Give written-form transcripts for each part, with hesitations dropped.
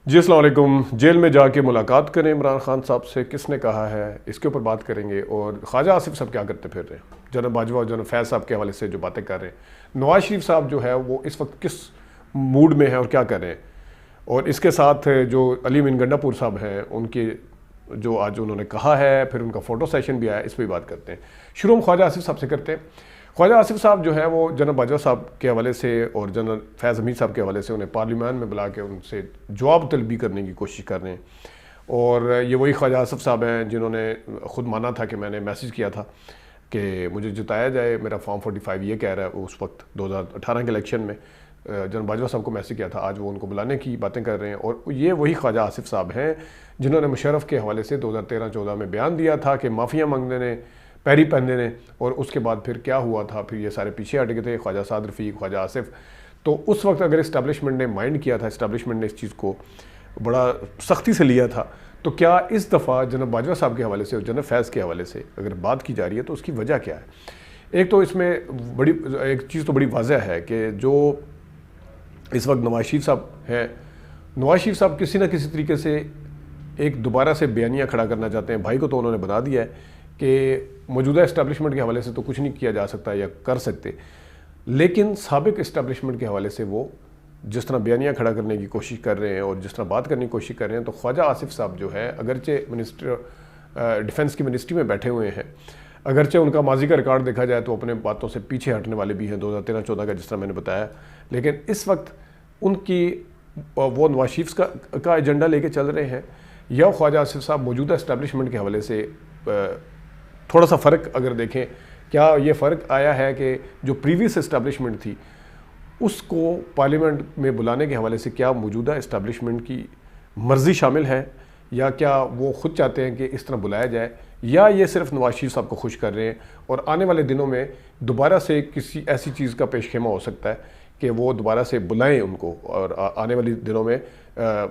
جی السلام علیکم۔ جیل میں جا کے ملاقات کریں عمران خان صاحب سے، کس نے کہا ہے، اس کے اوپر بات کریں گے۔ اور خواجہ آصف صاحب کیا کرتے پھر رہے ہیں، جناب باجوہ اور جناب فیض صاحب کے حوالے سے جو باتیں کر رہے ہیں، نواز شریف صاحب جو ہے وہ اس وقت کس موڈ میں ہے اور کیا کر رہے ہیں، اور اس کے ساتھ جو علی امین گنڈا پور صاحب ہیں ان کے جو آج انہوں نے کہا ہے، پھر ان کا فوٹو سیشن بھی آیا، اس پہ بھی بات کرتے ہیں۔ شروع ہم خواجہ آصف صاحب سے کرتے ہیں۔ خواجہ آصف صاحب جو ہے وہ جناب باجوہ صاحب کے حوالے سے اور جنرل فیض حمید صاحب کے حوالے سے انہیں پارلیمان میں بلا کے ان سے جواب طلبی کرنے کی کوشش کر رہے ہیں، اور یہ وہی خواجہ آصف صاحب ہیں جنہوں نے خود مانا تھا کہ میں نے میسج کیا تھا کہ مجھے جتایا جائے، میرا فارم 45 یہ کہہ رہا ہے۔ اس وقت 2018 کے الیکشن میں جناب باجوہ صاحب کو میسج کیا تھا، آج وہ ان کو بلانے کی باتیں کر رہے ہیں، اور یہ وہی خواجہ آصف صاحب ہیں جنہوں نے مشرف کے حوالے سے 2013-14 میں بیان دیا تھا کہ معافیاں مانگنے نے، پیری پہننے نے، اور اس کے بعد پھر کیا ہوا تھا، پھر یہ سارے پیچھے ہٹ گئے تھے، خواجہ سعد رفیق، خواجہ آصف۔ تو اس وقت اگر اسٹیبلشمنٹ نے مائنڈ کیا تھا، اسٹیبلشمنٹ نے اس چیز کو بڑا سختی سے لیا تھا، تو کیا اس دفعہ جناب باجوہ صاحب کے حوالے سے اور جناب فیض کے حوالے سے اگر بات کی جا رہی ہے تو اس کی وجہ کیا ہے؟ ایک تو اس میں ایک چیز تو بڑی واضح ہے کہ جو اس وقت نواز شریف صاحب ہیں، نواز شریف صاحب کسی نہ کسی طریقے سے ایک دوبارہ سے بیانیہ کھڑا کرنا چاہتے ہیں۔ بھائی کو تو انہوں نے بتا دیا ہے کہ موجودہ اسٹیبلشمنٹ کے حوالے سے تو کچھ نہیں کیا جا سکتا یا کر سکتے، لیکن سابق اسٹیبلشمنٹ کے حوالے سے وہ جس طرح بیانیہ کھڑا کرنے کی کوشش کر رہے ہیں اور جس طرح بات کرنے کی کوشش کر رہے ہیں، تو خواجہ آصف صاحب جو ہے اگرچہ منسٹر ڈیفنس کی منسٹری میں بیٹھے ہوئے ہیں، اگرچہ ان کا ماضی کا ریکارڈ دیکھا جائے تو اپنے باتوں سے پیچھے ہٹنے والے بھی ہیں 2013-14 کا، جس طرح میں نے بتایا، لیکن اس وقت ان کی وہ نواز شریف کا ایجنڈا لے کے چل رہے ہیں، یا خواجہ آصف صاحب موجودہ اسٹیبلشمنٹ کے حوالے سے تھوڑا سا فرق اگر دیکھیں، کیا یہ فرق آیا ہے کہ جو پریویس اسٹیبلشمنٹ تھی اس کو پارلیمنٹ میں بلانے کے حوالے سے کیا موجودہ اسٹیبلشمنٹ کی مرضی شامل ہے، یا کیا وہ خود چاہتے ہیں کہ اس طرح بلایا جائے، یا یہ صرف نواز شریف صاحب کو خوش کر رہے ہیں، اور آنے والے دنوں میں دوبارہ سے کسی ایسی چیز کا پیش خیمہ ہو سکتا ہے کہ وہ دوبارہ سے بلائیں ان کو، اور آنے والی دنوں میں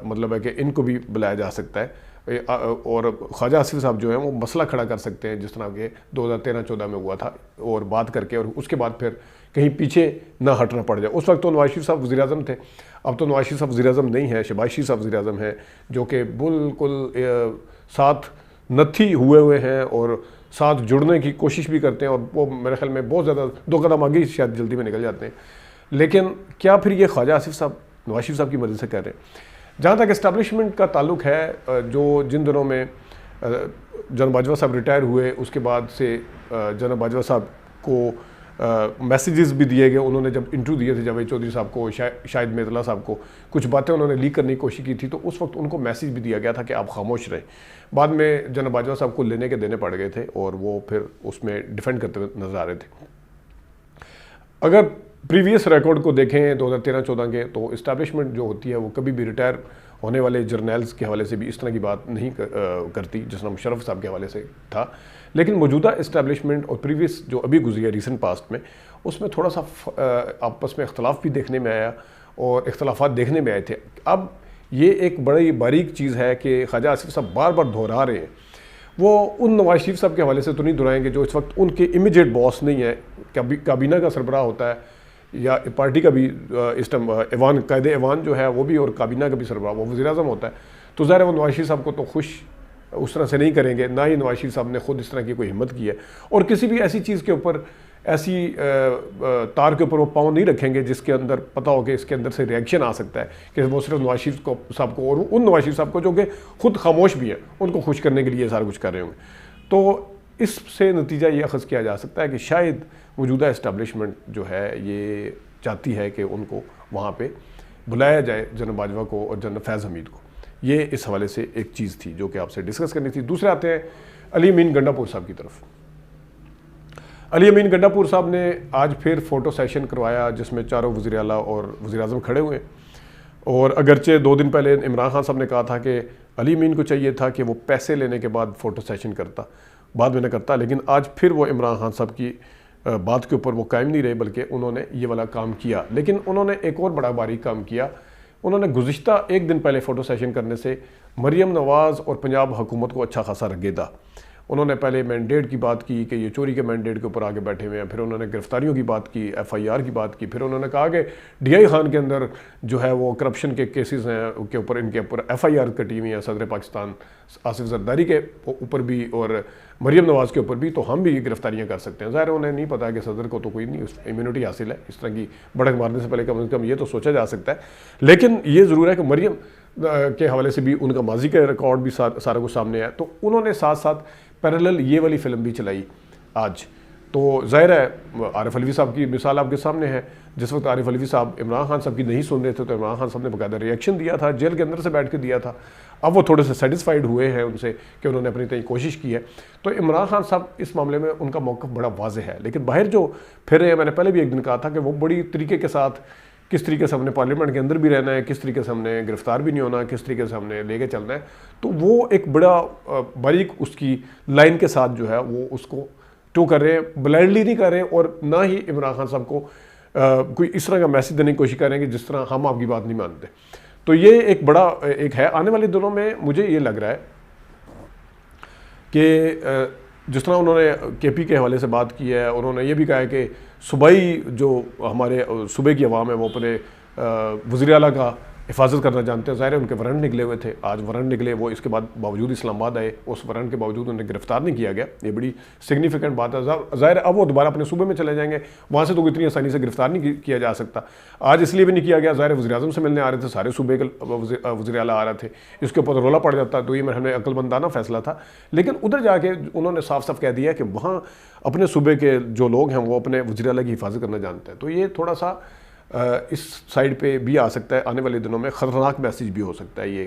مطلب ہے کہ ان کو بھی بلایا جا سکتا ہے، اور خواجہ آصف صاحب جو ہیں وہ مسئلہ کھڑا کر سکتے ہیں جس طرح کہ 2013-14 میں ہوا تھا، اور بات کر کے اور اس کے بعد پھر کہیں پیچھے نہ ہٹنا پڑ جائے۔ اس وقت تو نواز شریف صاحب وزیر اعظم تھے، اب تو نواز شریف صاحب وزیر اعظم نہیں ہیں، شہباز شریف صاحب وزیر اعظم ہیں، جو کہ بالکل ساتھ نتھی ہوئے ہیں اور ساتھ جڑنے کی کوشش بھی کرتے ہیں، اور وہ میرے خیال میں بہت زیادہ 2 قدم آگے ہی شاید جلدی میں نکل جاتے ہیں۔ لیکن کیا پھر یہ خواجہ آصف صاحب نواز شریف صاحب کی مدد سے کر رہے ہیں؟ جہاں تک اسٹیبلشمنٹ کا تعلق ہے، جو جن دنوں میں جناب باجوہ صاحب ریٹائر ہوئے، اس کے بعد سے جناب باجوہ صاحب کو میسیجز بھی دیے گئے، انہوں نے جب انٹرویو دیے تھے جاوید چودھری صاحب کو، شاہد میت اللہ صاحب کو، کچھ باتیں انہوں نے لیک کرنے کی کوشش کی تھی، تو اس وقت ان کو میسیج بھی دیا گیا تھا کہ آپ خاموش رہیں۔ بعد میں جناب باجوہ صاحب کو لینے کے دینے پڑ گئے تھے، اور وہ پھر اس میں ڈیفینڈ کرتے ہوئے نظر آ رہے تھے۔ اگر پریویس ریکارڈ کو دیکھیں 2013-14 کے، تو اسٹیبلشمنٹ جو ہوتی ہے وہ کبھی بھی ریٹائر ہونے والے جرنیلز کے حوالے سے بھی اس طرح کی بات نہیں کرتی جس طرح مشرف صاحب کے حوالے سے تھا، لیکن موجودہ اسٹیبلشمنٹ اور پریویس جو ابھی گزری ہے ریسنٹ پاسٹ میں، اس میں تھوڑا سا آپس میں اختلاف بھی دیکھنے میں آیا اور اختلافات دیکھنے میں آئے تھے۔ اب یہ ایک بڑی باریک چیز ہے کہ خواجہ آصف صاحب بار بار دہرا رہے ہیں، وہ ان نواز شریف صاحب کے حوالے سے تو نہیں دہرائیں گے جو اس وقت ان کے امیجیٹ باس نہیں ہے، کابینہ کا سربراہ ہوتا ہے، یا پارٹی کا بھی اس ٹائم ایوان، قائد ایوان جو ہے وہ بھی، اور کابینہ کا بھی سربراہ وہ وزیر اعظم ہوتا ہے، تو ظاہر ہے وہ نواز شریف صاحب کو تو خوش اس طرح سے نہیں کریں گے، نہ ہی نواز شریف صاحب نے خود اس طرح کی کوئی ہمت کی ہے، اور کسی بھی ایسی چیز کے اوپر، ایسی تار کے اوپر وہ پاؤں نہیں رکھیں گے جس کے اندر پتہ ہو کہ اس کے اندر سے ریئیکشن آ سکتا ہے، کہ وہ صرف نواز شریف صاحب کو اور ان نواز شریف صاحب کو جو کہ خود خاموش بھی ہیں، ان کو خوش کرنے کے لیے سارا کچھ کر رہے ہوں گے۔ تو اس سے نتیجہ یہ اخذ کیا جا سکتا ہے کہ شاید موجودہ اسٹیبلشمنٹ جو ہے یہ چاہتی ہے کہ ان کو وہاں پہ بلایا جائے، جناب باجوہ کو اور جناب فیض حمید کو۔ یہ اس حوالے سے ایک چیز تھی جو کہ آپ سے ڈسکس کرنی تھی۔ دوسرے آتے ہیں علی امین گنڈا پور صاحب کی طرف۔ علی امین گنڈا پور صاحب نے آج پھر فوٹو سیشن کروایا جس میں چاروں وزیر اعلیٰ اور وزیر اعظم کھڑے ہوئے، اور اگرچہ 2 دن پہلے عمران خان صاحب نے کہا تھا کہ علی امین کو چاہیے تھا کہ وہ پیسے لینے کے بعد فوٹو سیشن کرتا، بعد میں نہ کرتا، لیکن آج پھر وہ عمران خان صاحب کی بات کے اوپر وہ قائم نہیں رہے، بلکہ انہوں نے یہ والا کام کیا۔ لیکن انہوں نے ایک اور بڑا باریک کام کیا، انہوں نے گزشتہ 1 دن پہلے فوٹو سیشن کرنے سے مریم نواز اور پنجاب حکومت کو اچھا خاصا رگیدا، انہوں نے پہلے مینڈیٹ کی بات کی کہ یہ چوری کے مینڈیٹ کے اوپر آگے بیٹھے ہوئے ہیں، پھر انہوں نے گرفتاریوں کی بات کی، ایف آئی آر کی بات کی، پھر انہوں نے کہا کہ ڈی آئی خان کے اندر جو ہے وہ کرپشن کے کیسز ہیں کے اوپر ان کے اوپر ایف آئی آر کٹی ہوئی ہیں، صدر پاکستان آصف زرداری کے اوپر بھی اور مریم نواز کے اوپر بھی، تو ہم بھی یہ گرفتاریاں کر سکتے ہیں۔ ظاہر انہیں نہیں پتا کہ صدر کو تو کوئی نہیں امیونٹی حاصل ہے، اس طرح کی بڑک مارنے سے پہلے کم از کم یہ تو سوچا جا سکتا ہے۔ لیکن یہ ضرور ہے کہ مریم کے حوالے سے بھی ان کا ماضی کا ریکارڈ بھی سارا کچھ سامنے ہے، تو انہوں نے ساتھ ساتھ پیرالل یہ والی فلم بھی چلائی آج۔ تو ظاہر ہے عارف علوی صاحب کی مثال آپ کے سامنے ہے، جس وقت عارف علوی صاحب عمران خان صاحب کی نہیں سن رہے تھے تو عمران خان صاحب نے باقاعدہ ریئیکشن دیا تھا، جیل کے اندر سے بیٹھ کے دیا تھا۔ اب وہ تھوڑے سے سیٹسفائیڈ ہوئے ہیں ان سے کہ انہوں نے اپنی طرح کوشش کی ہے، تو عمران خان صاحب اس معاملے میں ان کا موقف بڑا واضح ہے۔ لیکن باہر جو پھر رہے ہیں، میں نے پہلے بھی ایک دن کہا تھا کہ وہ بڑی طریقے کے ساتھ کس طریقے سے ہم نے پارلیمنٹ کے اندر بھی رہنا ہے، کس طریقے سے ہم نے گرفتار بھی نہیں ہونا، کس طریقے سے ہم نے لے کے چلنا ہے، تو وہ ایک بڑا باریک اس کی لائن کے ساتھ جو ہے وہ اس کو ٹو کر رہے ہیں، بلائنڈلی نہیں کر رہے ہیں، اور نہ ہی عمران خان صاحب کو کوئی اس طرح کا میسج دینے کی کوشش کر رہے ہیں کہ جس طرح ہم آپ کی بات نہیں مانتے۔ تو یہ ایک بڑا ایک ہے۔ آنے والے دنوں میں مجھے یہ لگ رہا ہے کہ جس طرح انہوں نے کے پی کے حوالے سے بات کی ہے، انہوں نے یہ بھی کہا ہے کہ صوبائی جو ہمارے صوبے کی عوام ہے وہ اپنے وزیر اعلیٰ کا حفاظت کرنا جانتے ہیں۔ ظاہر ہے ان کے وارنٹ نکلے ہوئے تھے، آج وارنٹ نکلے، وہ اس کے بعد باوجود اسلام آباد آئے، اس وارنٹ کے باوجود انہیں گرفتار نہیں کیا گیا، یہ بڑی سگنیفیکنٹ بات ہے۔ ظاہر ہے اب وہ دوبارہ اپنے صوبے میں چلے جائیں گے، وہاں سے تو اتنی آسانی سے گرفتار نہیں کیا جا سکتا۔ آج اس لیے بھی نہیں کیا گیا، ظاہر وزیر اعظم سے ملنے آ رہے تھے، سارے صوبے کے وزیر اعلیٰ آ رہے تھے، اس کے اوپر رولا پڑ جاتا، تو یہ میرے ہمیں عقل مندانہ فیصلہ تھا۔ لیکن ادھر جا کے انہوں نے صاف صاف کہہ دیا کہ وہاں اپنے صوبے کے جو لوگ ہیں وہ اپنے وزیر اعلیٰ کی حفاظت کرنا جانتے ہیں۔ تو یہ تھوڑا سا اس سائڈ پہ بھی آ سکتا ہے، آنے والے دنوں میں خطرناک میسیج بھی ہو سکتا ہے، یہ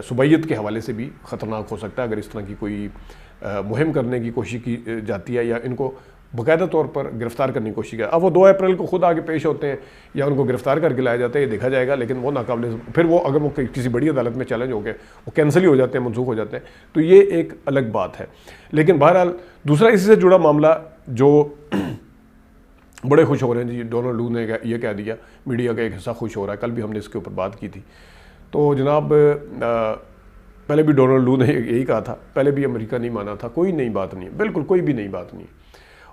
صوبائیت کے حوالے سے بھی خطرناک ہو سکتا ہے اگر اس طرح کی کوئی مہم کرنے کی کوشش کی جاتی ہے یا ان کو باقاعدہ طور پر گرفتار کرنے کی کوشش کی۔ اب وہ 2 اپریل کو خود آگے پیش ہوتے ہیں یا ان کو گرفتار کر کے لایا جاتا ہے، یہ دیکھا جائے گا، لیکن وہ ناقابل پھر وہ اگر وہ کسی بڑی عدالت میں چیلنج ہو گئے وہ کینسل ہی ہو جاتے ہیں، منسوخ ہو جاتے ہیں، تو یہ ایک الگ بات ہے۔ لیکن بہرحال دوسرا اسی سے جڑا معاملہ جو بڑے خوش ہو رہے ہیں جی، ڈونلڈ لو نے یہ کہہ دیا، میڈیا کا ایک حصہ خوش ہو رہا ہے، کل بھی ہم نے اس کے اوپر بات کی تھی۔ تو جناب پہلے بھی ڈونلڈ لو نے یہی کہا تھا، پہلے بھی امریکہ نہیں مانا تھا، کوئی نئی بات نہیں ہے، بالکل کوئی بھی نئی بات نہیں ہے۔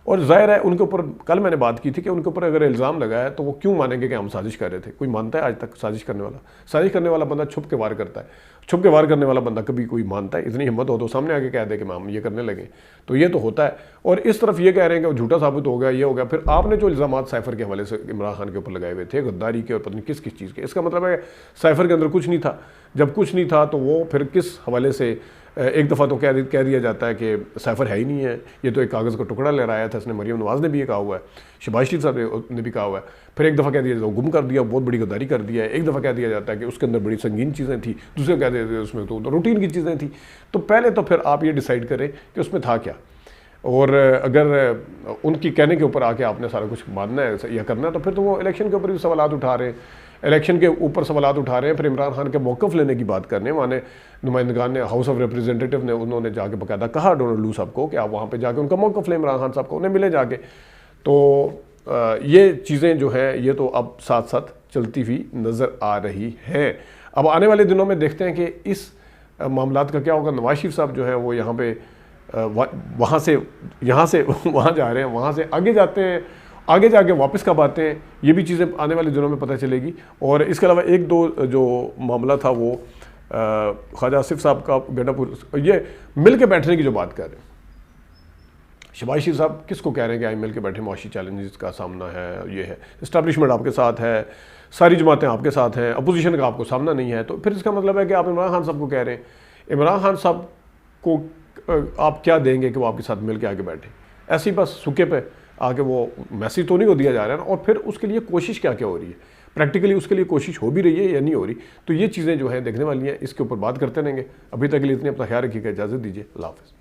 اور ظاہر ہے ان کے اوپر کل میں نے بات کی تھی کہ ان کے اوپر اگر الزام لگا ہے تو وہ کیوں مانیں گے کہ ہم سازش کر رہے تھے؟ کوئی مانتا ہے آج تک سازش کرنے والا بندہ چھپ کے وار کرتا ہے، چھپ کے وار کرنے والا بندہ کبھی کوئی مانتا ہے؟ اتنی ہمت ہو تو سامنے آگے کہہ دے کہ ہم یہ کرنے لگے، تو یہ تو ہوتا ہے۔ اور اس طرف یہ کہہ رہے ہیں کہ وہ جھوٹا ثابت ہو گیا، یہ ہو گیا۔ پھر آپ نے جو الزامات سائفر کے حوالے سے عمران خان کے اوپر لگائے ہوئے تھے، غداری کے اور پتہ نہیں کس کس چیز کے، اس کا مطلب ہے کہ سائفر کے اندر کچھ نہیں تھا۔ جب کچھ نہیں تھا تو وہ پھر کس حوالے سے ایک دفعہ تو کہہ دیا جاتا ہے کہ سائفر ہے ہی نہیں ہے، یہ تو ایک کاغذ کا ٹکڑا لے آیا تھا، اس نے مریم نواز نے بھی یہ کہا ہوا ہے، شہباز شریف صاحب نے بھی کہا ہوا ہے۔ پھر ایک دفعہ کہہ دیا جاتا ہے گم کر دیا، بہت بڑی غداری کر دیا ہے۔ ایک دفعہ کہہ دیا جاتا ہے کہ اس کے اندر بڑی سنگین چیزیں تھیں، دوسرے کہہ دیتے ہیں اس میں تو روٹین کی چیزیں تھیں۔ تو پہلے تو پھر آپ یہ ڈیسائیڈ کریں کہ اس میں تھا کیا، اور اگر ان کی کہنے کے اوپر آ کے آپ نے سارا کچھ ماننا ہے یا کرنا ہے تو پھر تو وہ الیکشن کے اوپر بھی سوالات اٹھا رہے ہیں، الیکشن کے اوپر سوالات اٹھا رہے ہیں، پھر عمران خان کے موقف لینے کی بات کرنے، وہاں نے نمائندگان نے ہاؤس آف ریپریزنٹیٹیو نے انہوں نے جا کے باقاعدہ کہا ڈونلڈ لو صاحب کو کہ آپ وہاں پہ جا کے ان کا موقف لیں، عمران خان صاحب کو انہیں ملے جا کے۔ تو یہ چیزیں جو ہیں یہ تو اب ساتھ ساتھ چلتی ہوئی نظر آ رہی ہیں۔ اب آنے والے دنوں میں دیکھتے ہیں کہ اس معاملات کا کیا ہوگا۔ نواز شریف صاحب جو ہیں وہ یہاں پہ یہاں سے وہاں جا رہے ہیں، وہاں سے آگے جاتے ہیں، آگے جا کے واپس کب آتے ہیں، یہ بھی چیزیں آنے والے دنوں میں پتہ چلے گی۔ اور اس کے علاوہ ایک دو جو معاملہ تھا وہ خواجہ آصف صاحب کا گڈا پور، یہ مل کے بیٹھنے کی جو بات کر رہے ہیں، شہباز شریف صاحب کس کو کہہ رہے ہیں کہ آئیں مل کے بیٹھے، معاشی چیلنجز کا سامنا ہے، یہ ہے، اسٹیبلشمنٹ آپ کے ساتھ ہے، ساری جماعتیں آپ کے ساتھ ہیں، اپوزیشن کا آپ کو سامنا نہیں ہے، تو پھر اس کا مطلب ہے کہ آپ عمران خان صاحب کو کہہ رہے ہیں، عمران خان صاحب کو آپ کیا دیں گے کہ وہ آپ کے ساتھ مل کے آگے بیٹھیں؟ ایسے ہی بس سکے پہ آگے وہ میسیج تو نہیں کو دیا جا رہا ہے نا، اور پھر اس کے لیے کوشش کیا ہو رہی ہے، پریکٹیکلی اس کے لیے کوشش ہو بھی رہی ہے یا نہیں ہو رہی، تو یہ چیزیں جو ہیں دیکھنے والی ہیں، اس کے اوپر بات کرتے رہیں گے۔ ابھی تک کے لیے اتنی اپنا خیال رکھیے گا، اجازت دیجیے، اللہ حافظ۔